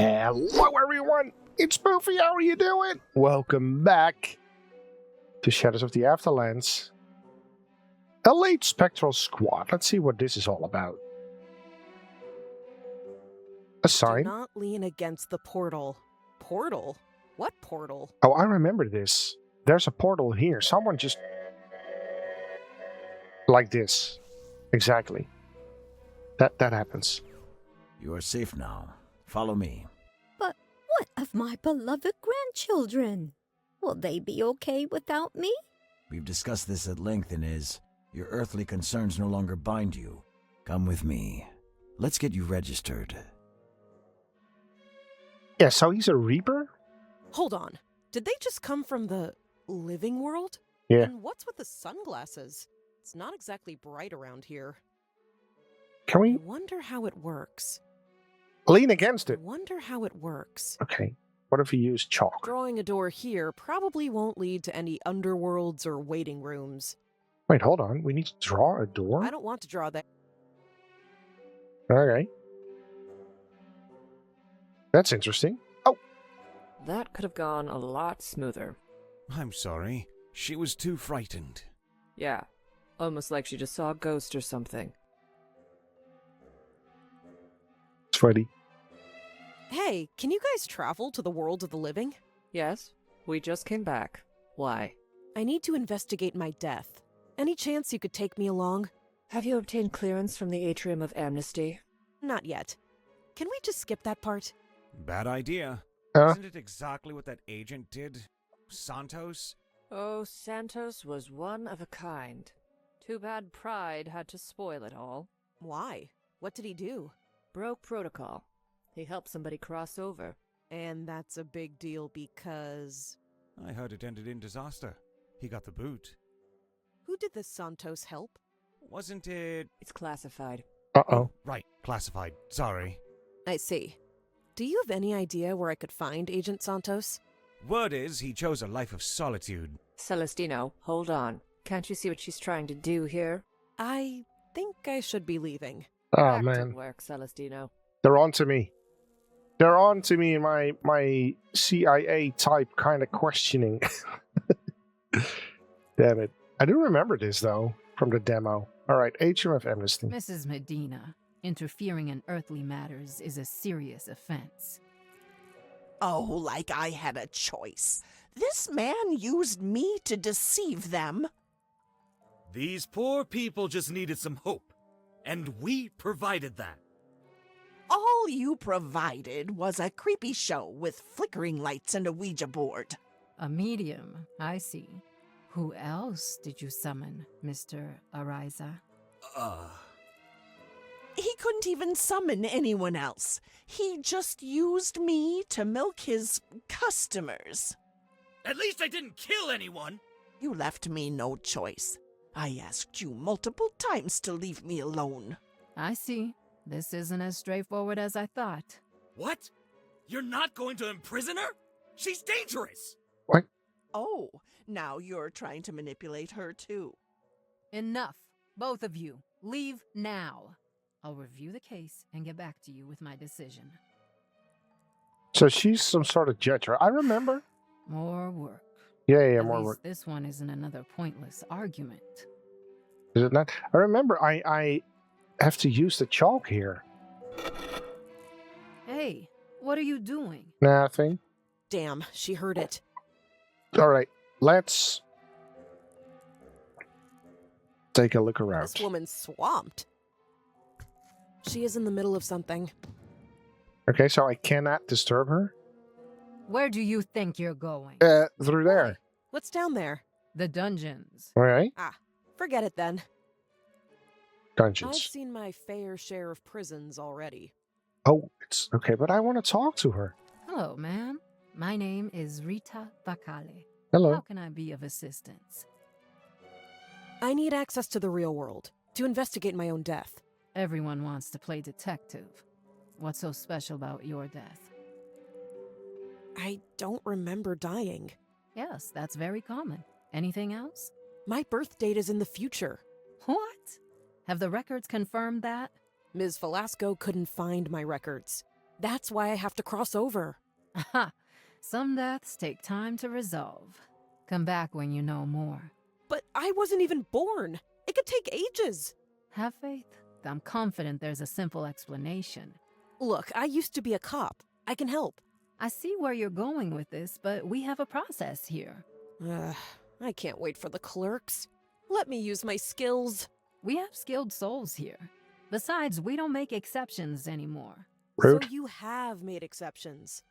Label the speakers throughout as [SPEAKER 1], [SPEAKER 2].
[SPEAKER 1] Hello everyone, it's Poofy, how are you doing? Welcome back to Shadows of the Afterlands. Elite Spectral Squad, let's see what this is all about. A sign?
[SPEAKER 2] Do not lean against the portal. Portal? What portal?
[SPEAKER 1] Oh, I remember this. There's a portal here, someone just... like this. Exactly. That happens.
[SPEAKER 3] You are safe now. Follow me.
[SPEAKER 4] But what of my beloved grandchildren? Will they be okay without me?
[SPEAKER 3] We've discussed this at length, Inez. Your earthly concerns no longer bind you. Come with me. Let's get you registered.
[SPEAKER 1] Yeah, so he's a Reaper?
[SPEAKER 2] Hold on. Did they just come from the living world?
[SPEAKER 1] Yeah.
[SPEAKER 2] And what's with the sunglasses? It's not exactly bright around here.
[SPEAKER 1] Can we
[SPEAKER 2] I wonder how it works.
[SPEAKER 1] lean against
[SPEAKER 2] I
[SPEAKER 1] it?
[SPEAKER 2] wonder how it works.
[SPEAKER 1] Okay, what if we use chalk?
[SPEAKER 2] Drawing a door here probably won't lead to any underworlds or waiting rooms.
[SPEAKER 1] Wait, hold on, we need to draw a door?
[SPEAKER 2] I don't want to draw that.
[SPEAKER 1] Okay. That's interesting. Oh!
[SPEAKER 5] That could have gone a lot smoother.
[SPEAKER 6] I'm sorry. She was too frightened.
[SPEAKER 5] Yeah, almost like she just saw a ghost or something.
[SPEAKER 1] It's Freddy.
[SPEAKER 2] Hey, can you guys travel to the world of the living?
[SPEAKER 5] Yes, we just came back. Why?
[SPEAKER 2] I need to investigate my death. Any chance you could take me along?
[SPEAKER 5] Have you obtained clearance from the Atrium of Amnesty?
[SPEAKER 2] Not yet. Can we just skip that part?
[SPEAKER 6] Bad idea.
[SPEAKER 1] Huh?
[SPEAKER 6] Isn't it exactly what that agent did? Santos?
[SPEAKER 5] Oh, Santos was one of a kind. Too bad pride had to spoil it all.
[SPEAKER 2] Why? What did he do?
[SPEAKER 5] Broke protocol. He helped somebody cross over.
[SPEAKER 2] And that's a big deal because...
[SPEAKER 6] I heard it ended in disaster. He got the boot.
[SPEAKER 2] Who did this Santos help?
[SPEAKER 6] Wasn't it...
[SPEAKER 5] It's classified.
[SPEAKER 1] Uh-oh.
[SPEAKER 6] Right, classified. Sorry.
[SPEAKER 2] I see. Do you have any idea where I could find Agent Santos?
[SPEAKER 6] Word is he chose a life of solitude.
[SPEAKER 5] Celestino, hold on. Can't you see what she's trying to do here?
[SPEAKER 2] I think I should be leaving.
[SPEAKER 1] Oh,
[SPEAKER 5] Back
[SPEAKER 1] man.
[SPEAKER 5] to work, Celestino.
[SPEAKER 1] They're on to me. They're on to me in my CIA type kind of questioning. Damn it. I do remember this, though, from the demo. All right, Atrium of Amnesty.
[SPEAKER 7] Mrs. Medina, interfering in earthly matters is a serious offense.
[SPEAKER 8] Oh, like I had a choice. This man used me to deceive them.
[SPEAKER 9] These poor people just needed some hope, and we provided that.
[SPEAKER 8] All you provided was a creepy show with flickering lights and a Ouija board.
[SPEAKER 7] A medium, I see. Who else did you summon, Mr. Ariza?
[SPEAKER 8] He couldn't even summon anyone else. He just used me to milk his customers.
[SPEAKER 9] At least I didn't kill anyone!
[SPEAKER 8] You left me no choice. I asked you multiple times to leave me alone.
[SPEAKER 7] I see. This isn't as straightforward as I thought.
[SPEAKER 9] What? You're not going to imprison her? She's dangerous!
[SPEAKER 1] What?
[SPEAKER 8] Oh, now you're trying to manipulate her too.
[SPEAKER 7] Enough. Both of you. Leave now. I'll review the case and get back to you with my decision.
[SPEAKER 1] So she's some sort of judge, right? I remember.
[SPEAKER 7] More work.
[SPEAKER 1] Yeah,
[SPEAKER 7] At
[SPEAKER 1] more
[SPEAKER 7] least
[SPEAKER 1] work.
[SPEAKER 7] this one isn't another pointless argument.
[SPEAKER 1] Is it not? I remember I have to use the chalk here.
[SPEAKER 7] Hey, what are you doing?
[SPEAKER 1] Nothing.
[SPEAKER 2] Damn, she heard it.
[SPEAKER 1] All right, let's take a look around.
[SPEAKER 2] This woman's swamped. She is in the middle of something.
[SPEAKER 1] Okay, so I cannot disturb her?
[SPEAKER 7] Where do you think you're going?
[SPEAKER 1] Through there.
[SPEAKER 2] What's down there?
[SPEAKER 7] The dungeons.
[SPEAKER 1] All right,
[SPEAKER 2] Forget it then. I've
[SPEAKER 1] dungeons.
[SPEAKER 2] seen my fair share of prisons already.
[SPEAKER 1] Oh, it's okay, but I want to talk to her.
[SPEAKER 7] Hello, ma'am. My name is Rita Bakali.
[SPEAKER 1] Hello.
[SPEAKER 7] How can I be of assistance?
[SPEAKER 2] I need access to the real world to investigate my own death.
[SPEAKER 7] Everyone wants to play detective. What's so special about your death?
[SPEAKER 2] I don't remember dying.
[SPEAKER 7] Yes, that's very common. Anything else?
[SPEAKER 2] My birth date is in the future.
[SPEAKER 7] What? Have the records confirmed that?
[SPEAKER 2] Ms. Velasco couldn't find my records. That's why I have to cross over.
[SPEAKER 7] Aha! Some deaths take time to resolve. Come back when you know more.
[SPEAKER 2] But I wasn't even born. It could take ages.
[SPEAKER 7] Have faith. I'm confident there's a simple explanation.
[SPEAKER 2] Look, I used to be a cop. I can help.
[SPEAKER 7] I see where you're going with this, but we have a process here.
[SPEAKER 2] I can't wait for the clerks. Let me use my skills.
[SPEAKER 7] We have skilled souls here. Besides, we don't make exceptions anymore.
[SPEAKER 1] Rude.
[SPEAKER 2] So you have made exceptions.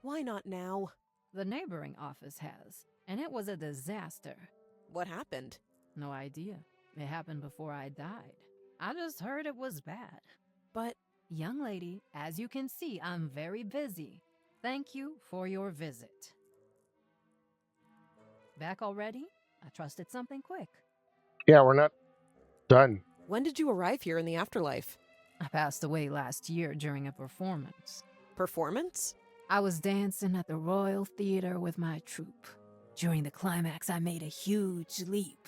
[SPEAKER 2] Why not now?
[SPEAKER 7] The neighboring office has, and it was a disaster.
[SPEAKER 2] What happened?
[SPEAKER 7] No idea. It happened before I died. I just heard it was bad.
[SPEAKER 2] But
[SPEAKER 7] Young lady, as you can see, I'm very busy. Thank you for your visit. Back already? I trusted something quick.
[SPEAKER 1] Yeah, we're not done.
[SPEAKER 2] when did you arrive here in the afterlife?
[SPEAKER 7] I passed away last year during a performance.
[SPEAKER 2] Performance?
[SPEAKER 7] I was dancing at the Royal Theatre with my troupe. During the climax, I made a huge leap.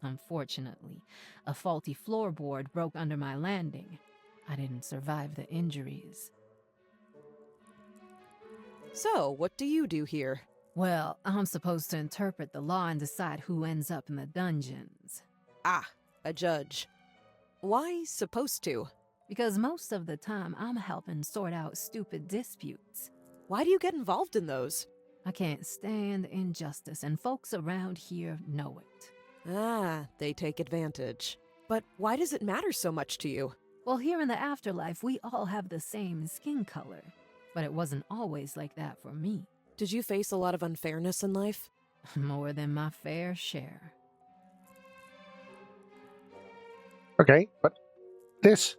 [SPEAKER 7] Unfortunately, a faulty floorboard broke under my landing. I didn't survive the injuries.
[SPEAKER 2] So, what do you do here?
[SPEAKER 7] Well, I'm supposed to interpret the law and decide who ends up in the dungeons.
[SPEAKER 2] Ah, a judge. Why supposed to?
[SPEAKER 7] Because most of the time, I'm helping sort out stupid disputes.
[SPEAKER 2] Why do you get involved in those?
[SPEAKER 7] I can't stand injustice, and folks around here know it.
[SPEAKER 2] Ah, they take advantage. But why does it matter so much to you?
[SPEAKER 7] Well, here in the afterlife, we all have the same skin color. But it wasn't always like that for me.
[SPEAKER 2] Did you face a lot of unfairness in life?
[SPEAKER 7] More than my fair share.
[SPEAKER 1] Okay, but this.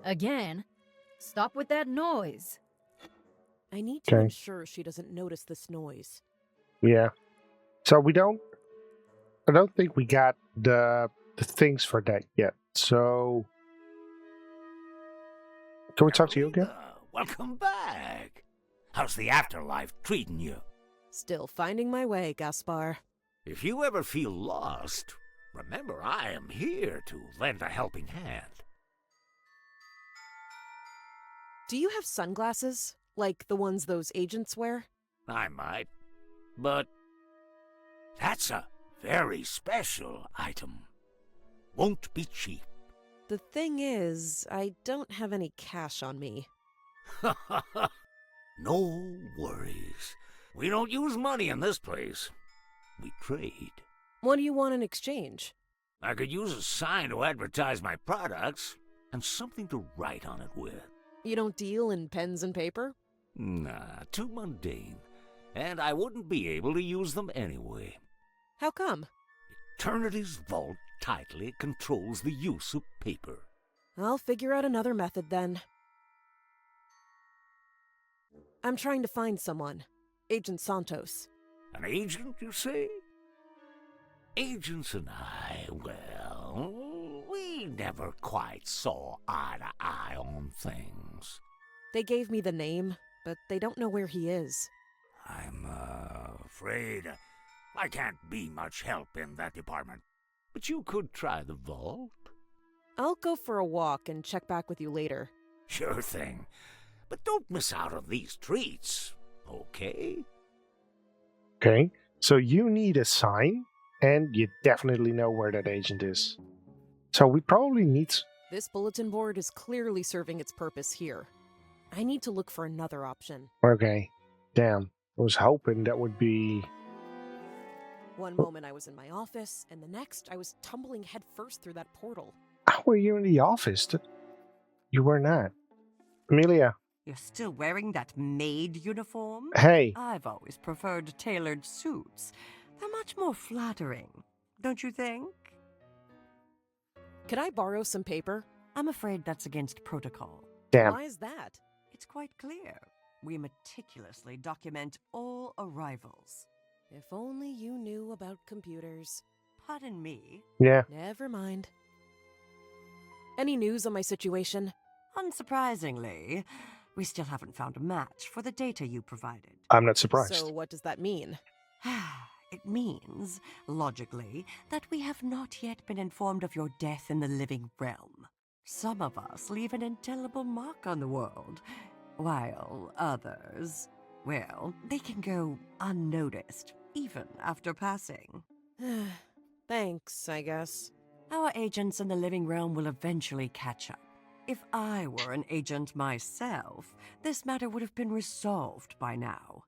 [SPEAKER 7] Again? Stop with that noise.
[SPEAKER 2] I need to
[SPEAKER 1] Okay.
[SPEAKER 2] ensure she doesn't notice this noise.
[SPEAKER 1] Yeah. So I don't think we got the things for that yet. So can we talk to you again?
[SPEAKER 3] Welcome back. How's the afterlife treating you?
[SPEAKER 2] Still finding my way, Gaspar.
[SPEAKER 3] If you ever feel lost, remember I am here to lend a helping hand.
[SPEAKER 2] Do you have sunglasses? Like the ones those agents wear?
[SPEAKER 3] I might, but that's a very special item. Won't be cheap.
[SPEAKER 2] The thing is, I don't have any cash on me.
[SPEAKER 3] No worries. We don't use money in this place. We trade.
[SPEAKER 2] What do you want in exchange?
[SPEAKER 3] I could use a sign to advertise my products and something to write on it with.
[SPEAKER 2] You don't deal in pens and paper?
[SPEAKER 3] Nah, too mundane. And I wouldn't be able to use them anyway.
[SPEAKER 2] How come?
[SPEAKER 3] Eternity's vault tightly controls the use of paper.
[SPEAKER 2] I'll figure out another method then. I'm trying to find someone. Agent Santos.
[SPEAKER 3] An agent, you say? Agents and I, well, we never quite saw eye to eye on things.
[SPEAKER 2] They gave me the name, but they don't know where he is.
[SPEAKER 3] I'm afraid I can't be much help in that department. But you could try the vault.
[SPEAKER 2] I'll go for a walk and check back with you later.
[SPEAKER 3] Sure thing. But don't miss out on these treats, okay?
[SPEAKER 1] Okay. So you need a sign, and you definitely know where that agent is. So we probably need...
[SPEAKER 2] This bulletin board is clearly serving its purpose here. I need to look for another option.
[SPEAKER 1] Okay. Damn. I was hoping that would be...
[SPEAKER 2] One moment I was in my office, and the next I was tumbling headfirst through that portal.
[SPEAKER 1] How were you in the office? You were not. Amelia.
[SPEAKER 10] You're still wearing that maid uniform?
[SPEAKER 1] Hey.
[SPEAKER 10] I've always preferred tailored suits. They're much more flattering, don't you think?
[SPEAKER 2] Could I borrow some paper?
[SPEAKER 10] I'm afraid that's against protocol.
[SPEAKER 1] Damn.
[SPEAKER 2] Why is that?
[SPEAKER 10] It's quite clear. We meticulously document all arrivals.
[SPEAKER 2] If only you knew about computers.
[SPEAKER 10] Pardon me?
[SPEAKER 1] Yeah.
[SPEAKER 2] Never mind. Any news on my situation?
[SPEAKER 10] Unsurprisingly, we still haven't found a match for the data you provided.
[SPEAKER 1] I'm not surprised.
[SPEAKER 2] So what does that mean?
[SPEAKER 10] It means, logically, that we have not yet been informed of your death in the living realm. Some of us leave an indelible mark on the world, while others, well, they can go unnoticed, even after passing.
[SPEAKER 2] Thanks, I guess.
[SPEAKER 10] Our agents in the living realm will eventually catch up. If I were an agent myself, this matter would have been resolved by now.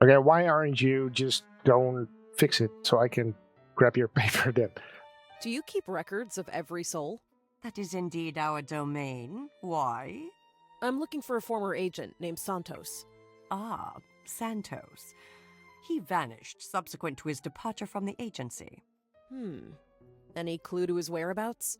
[SPEAKER 1] Okay, why aren't you just going fix it so I can grab your paper then?
[SPEAKER 2] Do you keep records of every soul?
[SPEAKER 10] That is indeed our domain. Why?
[SPEAKER 2] I'm looking for a former agent named Santos.
[SPEAKER 10] Ah, Santos. He vanished subsequent to his departure from the agency.
[SPEAKER 2] Any clue to his whereabouts?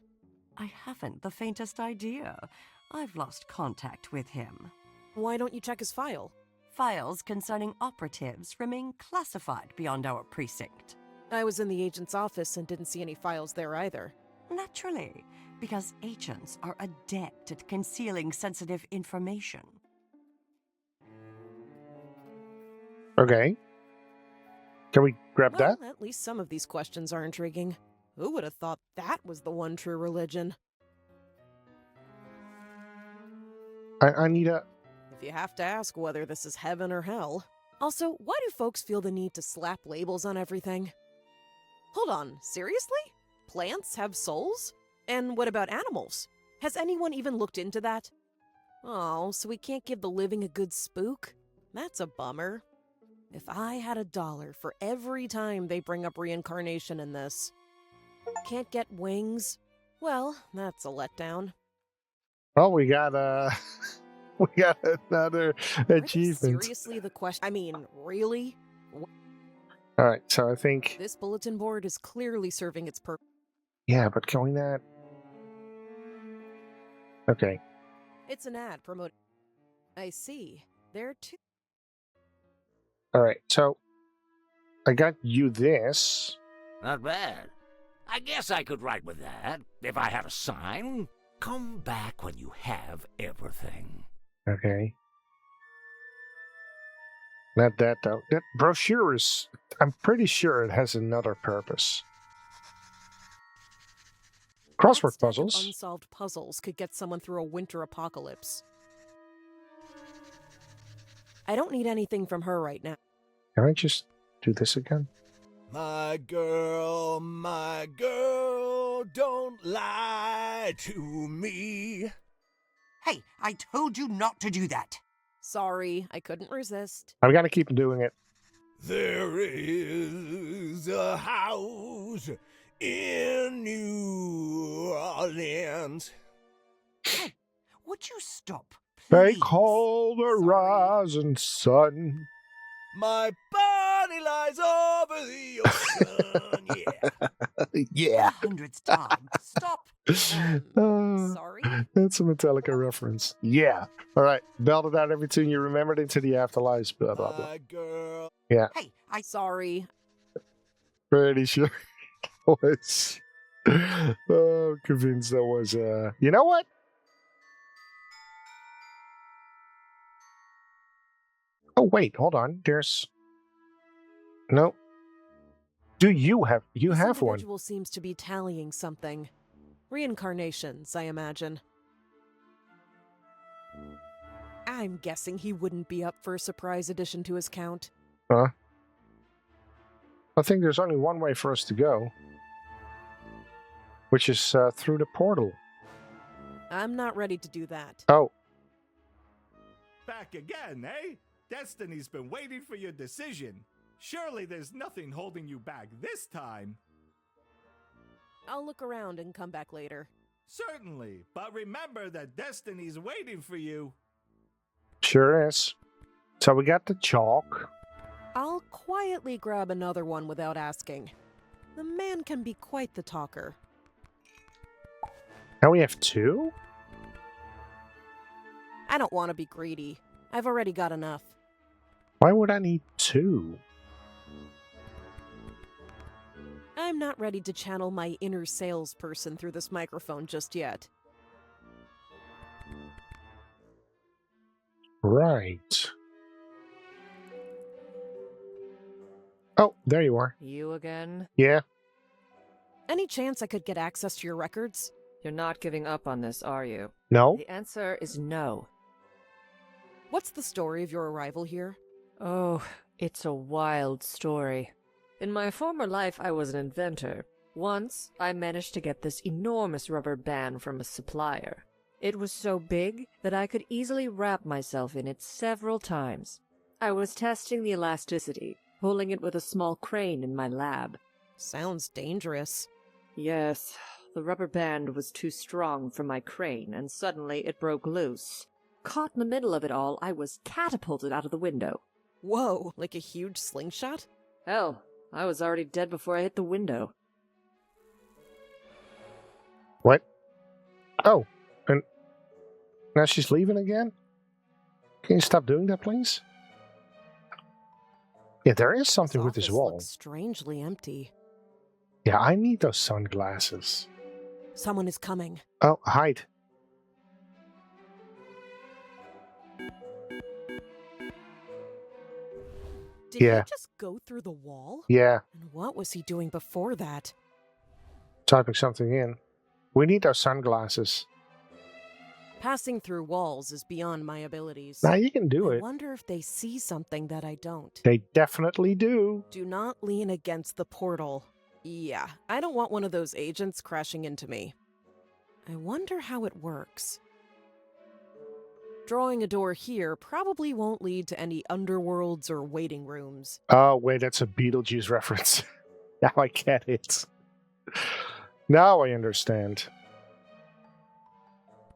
[SPEAKER 10] I haven't the faintest idea. I've lost contact with him.
[SPEAKER 2] Why don't you check his file?
[SPEAKER 10] Files concerning operatives remain classified beyond our precinct.
[SPEAKER 2] I was in the agent's office and didn't see any files there either.
[SPEAKER 10] Naturally, because agents are adept at concealing sensitive information.
[SPEAKER 1] Okay. Can we grab
[SPEAKER 2] Well,
[SPEAKER 1] that?
[SPEAKER 2] at least some of these questions are intriguing. Who would have thought that was the one true religion?
[SPEAKER 1] I need a...
[SPEAKER 2] If you have to ask whether this is heaven or hell. Also, why do folks feel the need to slap labels on everything? Hold on, seriously? Plants have souls? And what about animals? Has anyone even looked into that? Oh, so we can't give the living a good spook? That's a bummer. If I had $1 for every time they bring up reincarnation in this. Can't get wings? Well, that's a letdown.
[SPEAKER 1] Well, we got we got another
[SPEAKER 2] Are they
[SPEAKER 1] achievement.
[SPEAKER 2] seriously the question? I mean, really?
[SPEAKER 1] All right, so I think...
[SPEAKER 2] This bulletin board is clearly serving its purpose.
[SPEAKER 1] Yeah, but can we not... Okay.
[SPEAKER 2] It's an ad promoting. I see. There are two.
[SPEAKER 1] All right, so I got you this.
[SPEAKER 3] Not bad. I guess I could write with that, if I had a sign. Come back when you have everything.
[SPEAKER 1] Okay. Not that, though. That brochure is... I'm pretty sure it has another purpose.
[SPEAKER 2] That
[SPEAKER 1] Crossword
[SPEAKER 2] stack of
[SPEAKER 1] puzzles.
[SPEAKER 2] unsolved puzzles could get someone through a winter apocalypse. I don't need anything from her right now.
[SPEAKER 1] Can I just do this again?
[SPEAKER 9] My girl, don't lie to me.
[SPEAKER 10] Hey, I told you not to do that.
[SPEAKER 2] Sorry, I couldn't resist.
[SPEAKER 1] I'm gonna keep doing it.
[SPEAKER 9] There is a house in New Orleans.
[SPEAKER 10] Hey, would you stop,
[SPEAKER 1] They
[SPEAKER 10] please?
[SPEAKER 1] call the
[SPEAKER 2] Sorry.
[SPEAKER 1] rising sun.
[SPEAKER 9] My body lies over the ocean, yeah.
[SPEAKER 10] The 100th time. Stop.
[SPEAKER 2] Sorry?
[SPEAKER 1] That's a Metallica reference. Yeah. All right. Belted out every tune you remembered into the afterlife. Blah, blah, blah.
[SPEAKER 9] My girl.
[SPEAKER 1] Yeah.
[SPEAKER 10] Hey,
[SPEAKER 2] Sorry.
[SPEAKER 1] Pretty sure it was. Oh, convinced that was. You know what? Oh, wait. Hold on. There's. No. Do you have. You
[SPEAKER 2] This
[SPEAKER 1] have one.
[SPEAKER 2] individual seems to be tallying something. Reincarnations, I imagine. I'm guessing he wouldn't be up for a surprise addition to his count.
[SPEAKER 1] Huh? I think there's only one way for us to go, which is through the portal.
[SPEAKER 2] I'm not ready to do that.
[SPEAKER 1] Oh,
[SPEAKER 9] Back again, eh? Destiny's been waiting for your decision. Surely there's nothing holding you back this time.
[SPEAKER 2] I'll look around and come back later.
[SPEAKER 9] Certainly, but remember that Destiny's waiting for you.
[SPEAKER 1] sure is. So we got the chalk.
[SPEAKER 2] I'll quietly grab another one without asking. The man can be quite the talker.
[SPEAKER 1] Now we have two?
[SPEAKER 2] I don't want to be greedy. I've already got enough.
[SPEAKER 1] Why would I need two?
[SPEAKER 2] I'm not ready to channel my inner salesperson through this microphone just yet.
[SPEAKER 1] Right. Oh, there you are.
[SPEAKER 5] You again?
[SPEAKER 1] Yeah.
[SPEAKER 2] Any chance I could get access to your records?
[SPEAKER 5] You're not giving up on this, are you?
[SPEAKER 1] No?
[SPEAKER 5] The answer is no.
[SPEAKER 2] What's the story of your arrival here?
[SPEAKER 5] Oh, it's a wild story. In my former life, I was an inventor. Once, I managed to get this enormous rubber band from a supplier. It was so big that I could easily wrap myself in it several times. I was testing the elasticity, pulling it with a small crane in my lab.
[SPEAKER 2] Sounds dangerous.
[SPEAKER 5] Yes, the rubber band was too strong for my crane, and suddenly it broke loose. Caught in the middle of it all, I was catapulted out of the window.
[SPEAKER 2] Whoa, like a huge slingshot?
[SPEAKER 5] Hell, I was already dead before I hit the window.
[SPEAKER 1] What? Oh, and now she's leaving again? Can you stop doing that, please? Yeah, there is something with this
[SPEAKER 2] office
[SPEAKER 1] wall.
[SPEAKER 2] looks strangely empty.
[SPEAKER 1] Yeah, I need those sunglasses.
[SPEAKER 2] Someone is coming.
[SPEAKER 1] Oh, hide.
[SPEAKER 2] Did
[SPEAKER 1] Yeah.
[SPEAKER 2] he just go through the wall?
[SPEAKER 1] Yeah,
[SPEAKER 2] And what was he doing before that?
[SPEAKER 1] typing something in. We need those sunglasses.
[SPEAKER 2] Passing through walls is beyond my abilities.
[SPEAKER 1] Now you can do
[SPEAKER 2] I
[SPEAKER 1] it.
[SPEAKER 2] wonder if they see something that I don't.
[SPEAKER 1] They definitely do.
[SPEAKER 2] Do not lean against the portal. Yeah, I don't want one of those agents crashing into me. I wonder how it works. Drawing a door here probably won't lead to any underworlds or waiting rooms.
[SPEAKER 1] Oh, wait, that's a Beetlejuice reference. Now I get it. Now I understand.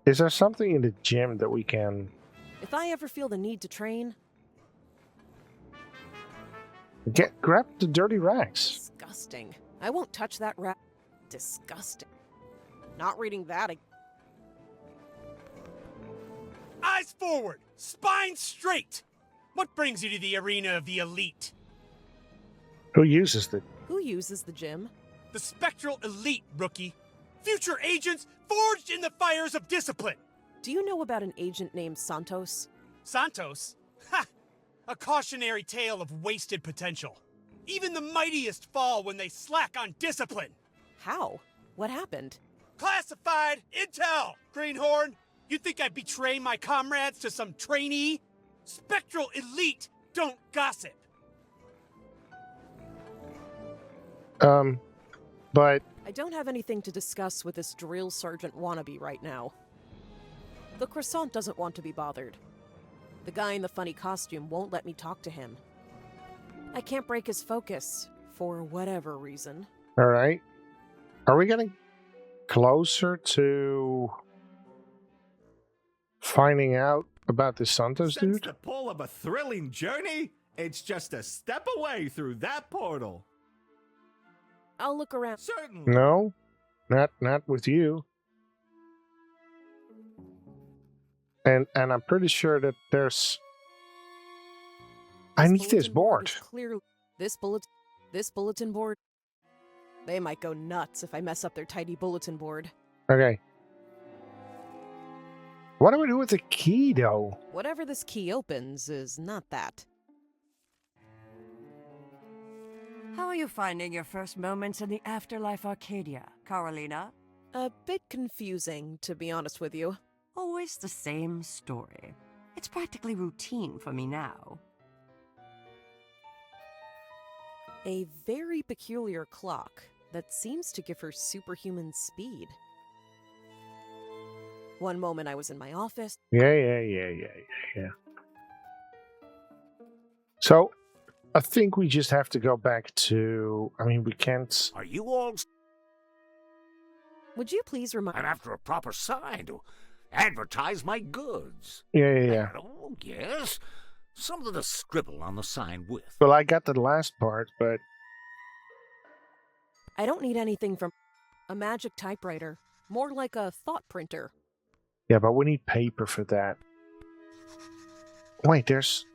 [SPEAKER 1] Is there something in the gym that we can...
[SPEAKER 2] If I ever feel the need to train...
[SPEAKER 1] grab the dirty rags?
[SPEAKER 2] Disgusting. I won't touch that Disgusting. Not reading that again.
[SPEAKER 11] Eyes forward! Spine straight! What brings you to the arena of the elite?
[SPEAKER 1] Who uses the...
[SPEAKER 2] Who uses the gym?
[SPEAKER 11] The spectral elite, rookie. Future agents forged in the fires of discipline.
[SPEAKER 2] Do you know about an agent named Santos?
[SPEAKER 11] Santos? Ha! A cautionary tale of wasted potential. Even the mightiest fall when they slack on discipline.
[SPEAKER 2] How? What happened?
[SPEAKER 11] Classified intel, Greenhorn. You think I'd betray my comrades to some trainee? Spectral elite don't gossip.
[SPEAKER 1] But...
[SPEAKER 2] I don't have anything to discuss with this drill sergeant wannabe right now. The croissant doesn't want to be bothered. The guy in the funny costume won't let me talk to him. I can't break his focus, for whatever reason.
[SPEAKER 1] Alright. Are we getting closer to finding out about this Santos
[SPEAKER 9] Sense
[SPEAKER 1] dude?
[SPEAKER 9] the pull of a thrilling journey? It's just a step away through that portal.
[SPEAKER 2] I'll look around.
[SPEAKER 9] Certainly.
[SPEAKER 1] No, not with you. And I'm pretty sure that there's... I need this
[SPEAKER 2] bulletin
[SPEAKER 1] board.
[SPEAKER 2] Is clear. This bulletin board. They might go nuts if I mess up their tidy bulletin board.
[SPEAKER 1] Okay. What do we do with the key, though?
[SPEAKER 2] Whatever this key opens is not that.
[SPEAKER 10] How are you finding your first moments in the Afterlife Arcadia, Carolina?
[SPEAKER 2] A bit confusing, to be honest with you.
[SPEAKER 10] Always the same story. It's practically routine for me now.
[SPEAKER 2] A very peculiar clock that seems to give her superhuman speed. One moment I was in my office.
[SPEAKER 1] Yeah. So, I think we just have to go back to... I mean, we can't...
[SPEAKER 3] Are you all...
[SPEAKER 2] Would you please remind...
[SPEAKER 3] I'm after a proper sign to advertise my goods.
[SPEAKER 1] Yeah.
[SPEAKER 3] Oh, yes. Something to scribble on the sign with.
[SPEAKER 1] Well, I got the last part, but...
[SPEAKER 2] I don't need anything from a magic typewriter. More like a thought printer.
[SPEAKER 1] Yeah, but we need paper for that. Wait, there's...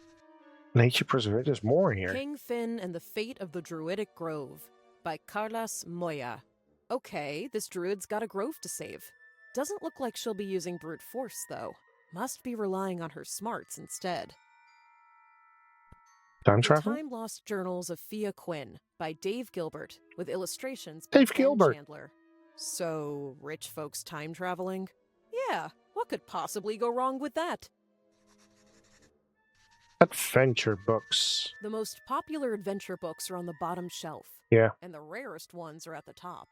[SPEAKER 1] Nature Preserve. There's more here.
[SPEAKER 2] King Finn and the Fate of the Druidic Grove by Carlas Moya. Okay, this druid's got a grove to save. Doesn't look like she'll be using brute force, though. Must be relying on her smarts instead.
[SPEAKER 1] Time
[SPEAKER 2] The
[SPEAKER 1] travel?
[SPEAKER 2] Time Lost Journals of Fia Quinn by Dave Gilbert, with illustrations by
[SPEAKER 1] Dave
[SPEAKER 2] Ben
[SPEAKER 1] Gilbert.
[SPEAKER 2] Chandler. So, rich folks time traveling? Yeah, what could possibly go wrong with that?
[SPEAKER 1] Adventure books.
[SPEAKER 2] The most popular adventure books are on the bottom shelf.
[SPEAKER 1] Yeah.
[SPEAKER 2] And the rarest ones are at the top.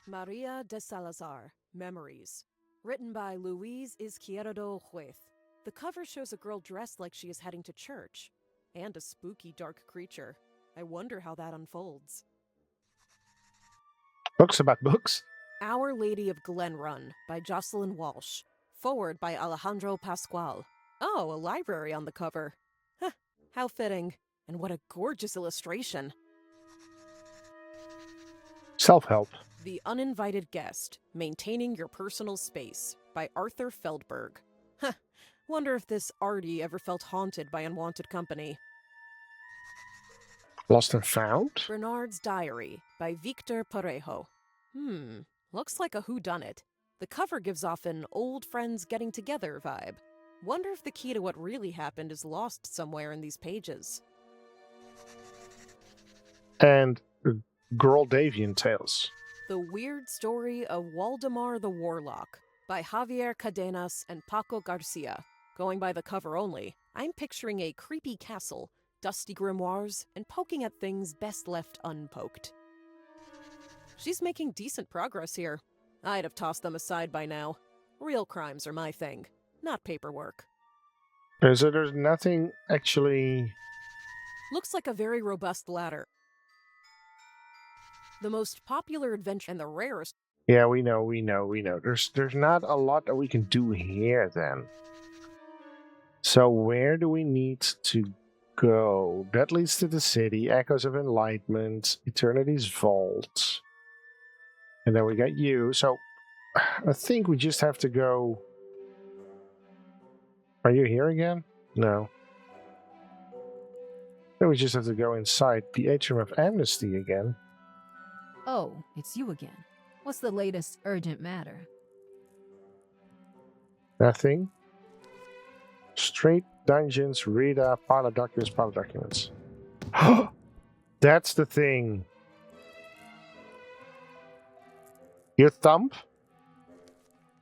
[SPEAKER 2] Maria de Salazar, Memories. Written by Luis Izquierdo Juez. The cover shows a girl dressed like she is heading to church. And a spooky dark creature. I wonder how that unfolds.
[SPEAKER 1] Books about books?
[SPEAKER 2] Our Lady of Glenrun by Jocelyn Walsh. Forward by Alejandro Pascual. Oh, a library on the cover. Huh, how fitting. And what a gorgeous illustration.
[SPEAKER 1] Self-help.
[SPEAKER 2] The Uninvited Guest, Maintaining Your Personal Space by Arthur Feldberg. Huh, wonder if this Artie ever felt haunted by unwanted company.
[SPEAKER 1] Lost and Found?
[SPEAKER 2] Bernard's Diary by Victor Parejo. Looks like a whodunit. The cover gives off an old friends getting together vibe. Wonder if the key to what really happened is lost somewhere in these pages.
[SPEAKER 1] And Groldavian Tales.
[SPEAKER 2] The Weird Story of Waldemar the Warlock by Javier Cadenas and Paco Garcia. Going by the cover only, I'm picturing a creepy castle, dusty grimoires, and poking at things best left unpoked. She's making decent progress here. I'd have tossed them aside by now. Real crimes are my thing, not paperwork.
[SPEAKER 1] So there's nothing actually...
[SPEAKER 2] Looks like a very robust ladder. The most popular adventure and the rarest...
[SPEAKER 1] Yeah, we know. There's not a lot that we can do here then. So where do we need to go? That leads to the city, Echoes of Enlightenment, Eternity's Vault. And then we got you. So I think we just have to go... Are you here again? No. Then we just have to go inside the Atrium of Amnesty again.
[SPEAKER 7] Oh, it's you again. What's the latest urgent matter?
[SPEAKER 1] Nothing. Straight dungeons, Rita, pilot documents. That's the thing. You thump?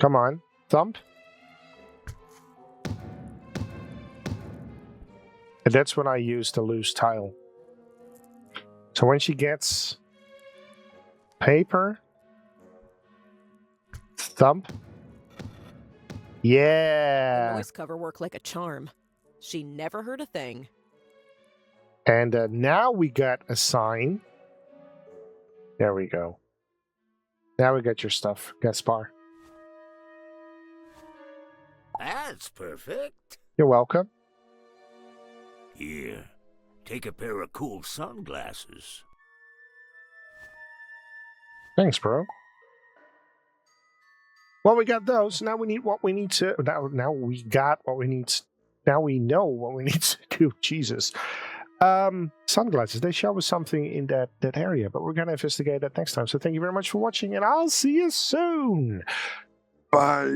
[SPEAKER 1] Come on, thump. And that's when I use the loose tile. So when she gets paper, thump. Yeah.
[SPEAKER 2] The noise cover worked like a charm. She never heard a thing.
[SPEAKER 1] And now we got a sign. There we go. Now we got your stuff, Gaspar.
[SPEAKER 3] That's perfect.
[SPEAKER 1] You're welcome.
[SPEAKER 3] Here, take a pair of cool sunglasses.
[SPEAKER 1] Thanks, bro. Well, we got those. Now we need what we need to... Now we got what we need... Now we know what we need to do. Jesus. Sunglasses. They show us something in that area, but we're going to investigate that next time. So thank you very much for watching, and I'll see you soon. Bye.